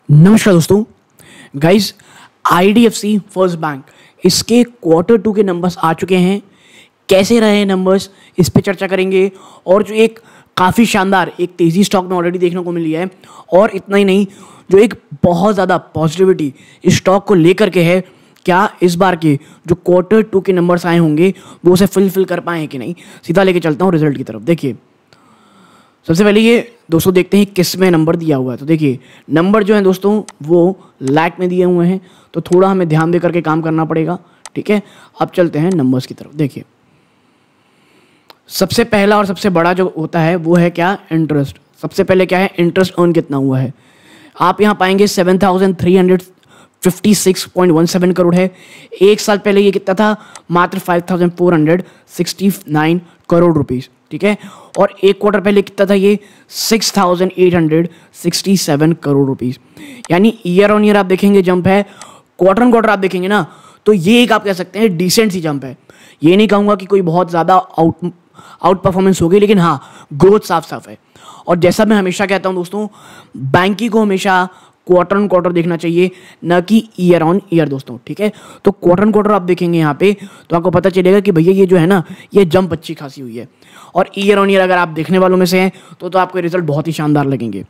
नमस्कार दोस्तों। Guys, IDFC first bank इसके क्वार्टर 2 के नंबर्स आ चुके हैं। कैसे रहे नंबर्स, इस पे चर्चा करेंगे। और जो एक काफ़ी शानदार एक तेज़ी स्टॉक में ऑलरेडी देखने को मिली है, और इतना ही नहीं, जो एक बहुत ज़्यादा पॉजिटिविटी इस स्टॉक को लेकर के है, क्या इस बार के जो क्वार्टर 2 के नंबर्स आए होंगे वो उसे फुलफिल कर पाए हैं कि नहीं। सीधा लेके चलता हूँ रिजल्ट की तरफ। देखिए, सबसे पहले ये दोस्तों देखते हैं किस में नंबर दिया हुआ है। तो देखिए, नंबर जो है दोस्तों वो लैक में दिए हुए हैं, तो थोड़ा हमें ध्यान दे करके काम करना पड़ेगा। ठीक है, अब चलते हैं नंबर्स की तरफ। देखिए, सबसे पहला और सबसे बड़ा जो होता है वो है क्या, इंटरेस्ट। सबसे पहले क्या है, इंटरेस्ट अर्न कितना हुआ है। आप यहाँ पाएंगे 7,356.17 करोड़ है। एक साल पहले ये कितना था, मात्र 5,469 करोड़ रुपीज़। ठीक है, और एक क्वार्टर पहले कितना था ये, 6,867 करोड़ रुपीज़। यानी ईयर ऑन ईयर आप देखेंगे जंप है, क्वार्टर ऑन क्वार्टर आप देखेंगे ना, तो ये एक आप कह सकते हैं डिसेंट सी जंप है। ये नहीं कहूँगा कि कोई बहुत ज़्यादा आउट परफॉर्मेंस हो गई, लेकिन हाँ, ग्रोथ साफ साफ है। और जैसा मैं हमेशा कहता हूँ दोस्तों, बैंकिंग को हमेशा क्वार्टर ऑन क्वार्टर देखना चाहिए, न कि ईयर ऑन ईयर दोस्तों। ठीक है, तो क्वार्टर ऑन क्वार्टर आप देखेंगे यहाँ पे, तो आपको पता चलेगा कि भैया ये जो है ना, ये जंप अच्छी खासी हुई है। और ईयर ऑन ईयर अगर आप देखने वालों में से हैं तो आपको रिजल्ट बहुत ही शानदार लगेंगे।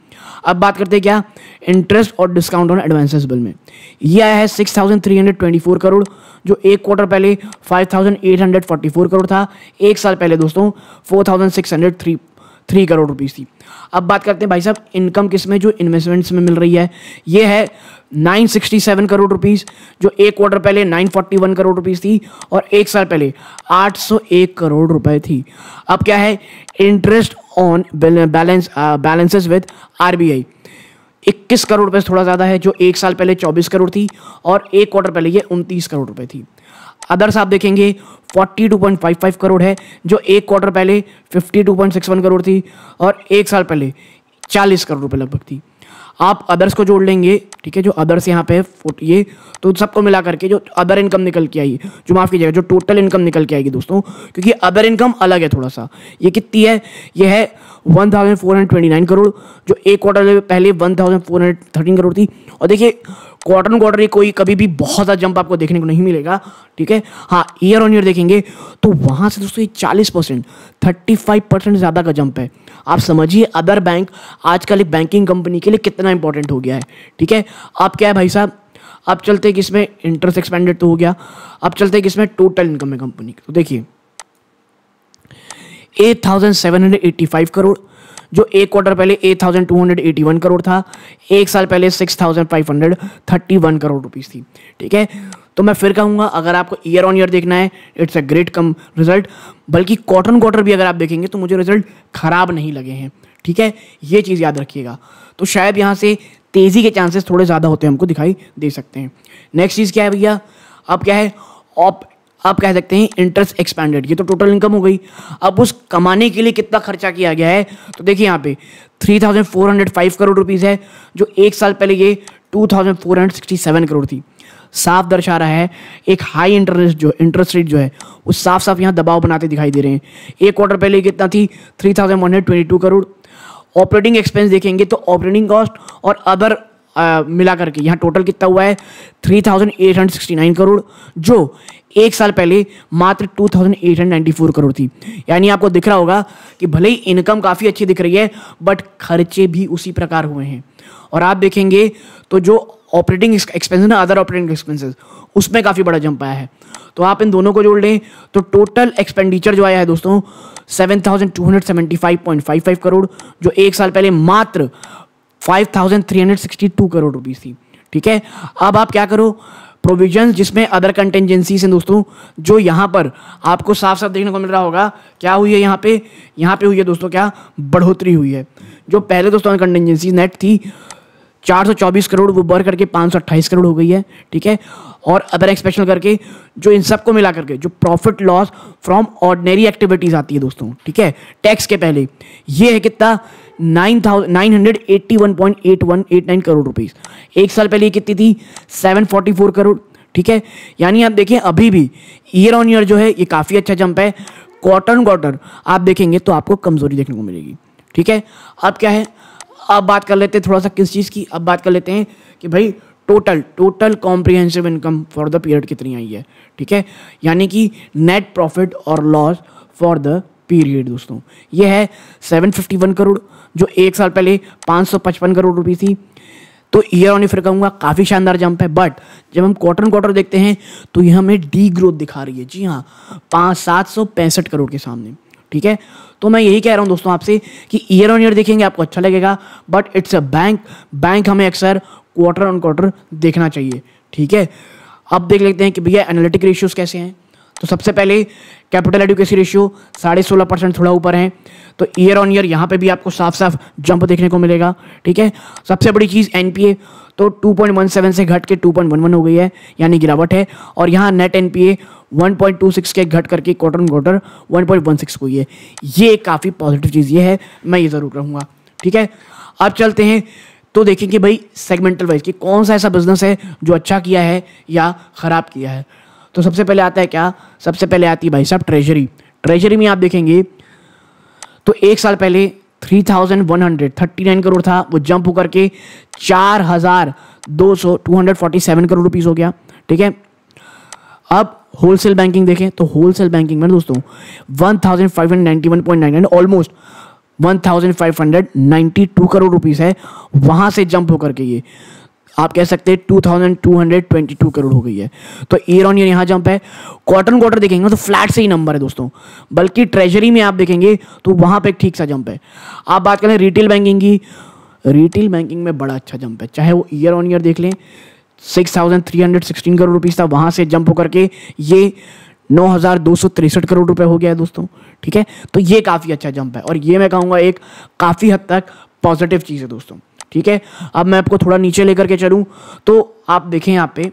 अब बात करते हैं क्या, इंटरेस्ट और डिस्काउंट ऑन एडवांसेस बिल में ये आया है 6,324 करोड़, जो एक क्वार्टर पहले 5,844 करोड़ था। एक साल पहले दोस्तों 4,603 करोड़ रुपीज़ थी। अब बात करते हैं भाई साहब इनकम किस में, जो इन्वेस्टमेंट्स में मिल रही है, ये है 967 करोड़ रुपीज़, जो एक क्वार्टर पहले 941 करोड़ रुपीज़ थी, और एक साल पहले 801 करोड़ रुपए थी। अब क्या है, interest on balances with RBI 21 crore रुपए से थोड़ा ज़्यादा है, जो एक साल पहले 24 करोड़ थी, और एक क्वार्टर पहले ये 29 करोड़ रुपए थी। अदर्स आप देखेंगे 42.55 करोड़ है, जो एक क्वार्टर पहले 52.61 करोड़ थी, और एक साल पहले 40 करोड़ रुपए लगभग थी। आप अदर्स को जोड़ लेंगे, ठीक है, जो अदर्स यहाँ पे ये, तो सबको मिला करके जो अदर इनकम निकल के आई, जो माफ़ कीजिएगा, जो टोटल इनकम निकल के आएगी दोस्तों, क्योंकि अदर इनकम अलग है थोड़ा सा। ये कितनी है, ये है 1,429 करोड़, जो एक क्वार्टर पहले 1,413 करोड़ थी। और देखिए, क्वार्टर ऑन क्वार्टर कोई कभी भी बहुत ज़्यादा जंप आपको देखने को नहीं मिलेगा। ठीक है, हाँ, ईयर ऑन ईयर देखेंगे तो वहाँ से दोस्तों ये 40%, 35% ज़्यादा का जंप है। आप समझिए अदर बैंक आजकल एक बैंकिंग कंपनी के लिए कितना इंपॉर्टेंट हो गया है। ठीक है, अब क्या है भाई साहब, अब चलते हैं कि इसमें इंटरेस्ट एक्सपेंडेड तो हो गया, अब चलते हैं कि इसमें टोटल इनकम है कंपनी की। तो देखिए 8,785 करोड़, जो एक क्वार्टर पहले 8,281 करोड़ था, एक साल पहले 6,531 करोड़ रुपीस थी। ठीक है, तो मैं फिर कहूँगा, अगर आपको ईयर ऑन ईयर देखना है, it's a great come result. बल्कि क्वार्टर ऑन क्वार्टर भी अगर आप देखेंगे तो मुझे रिजल्ट खराब नहीं लगे हैं। ठीक है, ये चीज़ याद रखिएगा। तो शायद यहाँ से तेज़ी के चांसेस थोड़े ज़्यादा होते हैं, हमको दिखाई दे सकते हैं। नेक्स्ट चीज़ क्या है भैया, अब क्या है, आप कह सकते हैं इंटरेस्ट एक्सपेंडेड। ये तो टोटल इनकम हो गई। अब उस कमाने के लिए कितना खर्चा किया गया है, तो देखिए यहाँ पे 3,405 करोड़ रुपीज़ है, जो एक साल पहले ये 2,467 करोड़ थी। साफ दर्शा रहा है एक हाई इंटरेस्ट रेट जो है वो साफ साफ यहाँ दबाव बनाते दिखाई दे रहे हैं। एक क्वार्टर पहले कितना थी, 3,122 करोड़। ऑपरेटिंग एक्सपेंस देखेंगे तो ऑपरेटिंग कॉस्ट और अदर मिला करके यहाँ टोटल कितना हुआ है, 3,869 करोड़, जो एक साल पहले मात्र 2,894 करोड़ थी। यानी आपको दिख रहा होगा कि भले ही इनकम काफ़ी अच्छी दिख रही है, बट खर्चे भी उसी प्रकार हुए हैं। और आप देखेंगे तो जो ऑपरेटिंग एक्सपेंसेस ना, अदर ऑपरेटिंग एक्सपेंसेस, उसमें काफ़ी बड़ा जंप आया है। तो आप इन दोनों को जोड़ लें तो टोटल एक्सपेंडिचर जो आया है दोस्तों 7,275.55 करोड़, जो एक साल पहले मात्र 5,362 करोड़ रुपीस थी। ठीक है, अब आप क्या करो, प्रोविजंस जिसमें अदर कंटेंजेंसीज हैं दोस्तों, जो यहाँ पर आपको साफ साफ देखने को मिल रहा होगा, क्या हुई है यहाँ पे हुई है दोस्तों, क्या बढ़ोतरी हुई है। जो पहले दोस्तों कंटेंजेंसी नेट थी 424 करोड़, वो बढ़ करके 528 करोड़ हो गई है। ठीक है, और अदर एक्सपेक्शन करके जो इन सबको मिला करके जो profit loss from ordinary activities आती है दोस्तों, ठीक है, टैक्स के पहले, ये है कितना, 981.8189 करोड़ रुपीस। एक साल पहले कितनी थी, 744 करोड़। ठीक है, यानी आप देखें अभी भी ईयर ऑन ईयर जो है ये काफ़ी अच्छा जंप है। क्वार्टर ऑन क्वार्टर आप देखेंगे तो आपको कमजोरी देखने को मिलेगी। ठीक है, अब क्या है, अब बात कर लेते हैं थोड़ा सा किस चीज़ की, अब बात कर लेते हैं कि भाई total comprehensive income for the period कितनी आई है, ठीक है, यानी कि नेट प्रॉफिट और लॉस फॉर द पीरियड दोस्तों, ये है 751 करोड़, जो एक साल पहले 555 करोड़ रुपीस थी। तो ईयर ऑन ईयर कहूँगा काफ़ी शानदार जंप है, बट जब हम क्वार्टर देखते हैं तो ये हमें डी ग्रोथ दिखा रही है। जी हाँ, 765 करोड़ के सामने, ठीक है। तो मैं यही कह रहा हूँ दोस्तों आपसे कि ईयर ऑन ईयर देखेंगे आपको अच्छा लगेगा, बट इट्स अ बैंक हमें अक्सर क्वार्टर ऑन क्वार्टर देखना चाहिए, ठीक है। अब देख लेते हैं कि भैया एनालिटिक रेशियोज कैसे हैं। तो सबसे पहले कैपिटल एडुकेसी रेशियो 16.5% थोड़ा ऊपर है, तो ईयर ऑन ईयर यहाँ पे भी आपको साफ साफ जंप देखने को मिलेगा, ठीक है। सबसे बड़ी चीज़ एनपीए, तो 2.17 से घट के 2.11 हो गई है, यानी गिरावट है। और यहाँ नेट एनपीए 1.26 के घट करके क्वार्टर ऑन क्वार्टर 1.16 हुई है। ये काफ़ी पॉजिटिव चीज़ ये है, मैं ये ज़रूर रहूँगा, ठीक है। अब चलते हैं तो देखेंगे भाई सेगमेंटल वाइज कि कौन सा ऐसा बिजनेस है जो अच्छा किया है या ख़राब किया है। तो सबसे पहले आता है क्या, सबसे पहले आती है भाई साहब ट्रेजरी में आप देखेंगे तो एक साल पहले 3,139 करोड़ था, वो जंप होकर के 4,247 करोड़ रुपीस हो गया, ठीक है। अब होलसेल बैंकिंग देखें तो होलसेल बैंकिंग में दोस्तों 1,591.99 ऑलमोस्ट 1,592 करोड़ रुपीस है, वहां से जंप होकर के ये आप कह सकते हैं 2,222 करोड़ हो गई है। तो ईयर ऑन ईयर यहाँ जंप है। क्वार्टर देखेंगे तो फ्लैट से ही नंबर है दोस्तों, बल्कि ट्रेजरी में आप देखेंगे तो वहाँ पे एक ठीक सा जंप है। आप बात करें रिटेल बैंकिंग की, रिटेल बैंकिंग में बड़ा अच्छा जंप है, चाहे वो ईयर ऑन ईयर देख लें 6,316 करोड़ रुपीज़ था, वहाँ से जंप होकर के ये 9,263 करोड़ रुपए हो गया है दोस्तों, ठीक है। तो ये काफ़ी अच्छा जंप है और ये मैं कहूँगा एक काफ़ी हद तक पॉजिटिव चीज़ है दोस्तों, ठीक है। अब मैं आपको थोड़ा नीचे लेकर के चलूँ तो आप देखें यहाँ पे,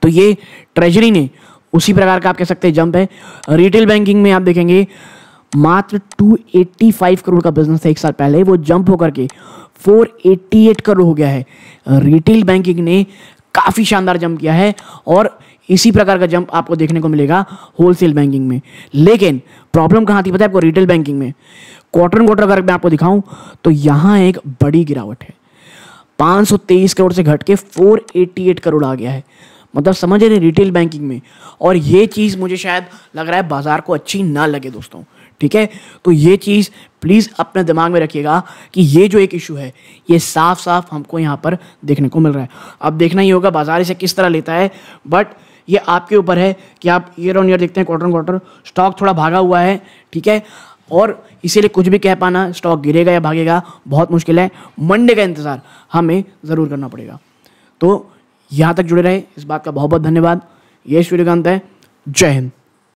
तो ये ट्रेजरी ने उसी प्रकार का आप कह सकते हैं जंप है। रिटेल बैंकिंग में आप देखेंगे मात्र 285 करोड़ का बिजनेस था एक साल पहले, वो जंप होकर के 488 करोड़ हो गया है। रिटेल बैंकिंग ने काफ़ी शानदार जंप किया है और इसी प्रकार का जंप आपको देखने को मिलेगा होलसेल बैंकिंग में। लेकिन प्रॉब्लम कहाँ थी पता है आपको रिटेल बैंकिंग में, क्वार्टर अगर मैं आपको दिखाऊं तो यहाँ एक बड़ी गिरावट है, 523 करोड़ से घट के 488 करोड़ आ गया है, मतलब समझ रहे रिटेल बैंकिंग में। और ये चीज़ मुझे शायद लग रहा है बाजार को अच्छी ना लगे दोस्तों, ठीक है। तो ये चीज़ प्लीज़ अपने दिमाग में रखिएगा कि ये जो एक इशू है ये साफ साफ हमको यहाँ पर देखने को मिल रहा है। अब देखना ही होगा बाजार इसे किस तरह लेता है, बट ये आपके ऊपर है कि आप ईयर ऑन ईयर देखते हैं क्वार्टर स्टॉक थोड़ा भागा हुआ है, ठीक है। और इसीलिए कुछ भी कह पाना स्टॉक गिरेगा या भागेगा बहुत मुश्किल है। मंडे का इंतज़ार हमें ज़रूर करना पड़ेगा। तो यहाँ तक जुड़े रहे, इस बात का बहुत बहुत धन्यवाद। ये सूर्यकांत है, जय हिंद।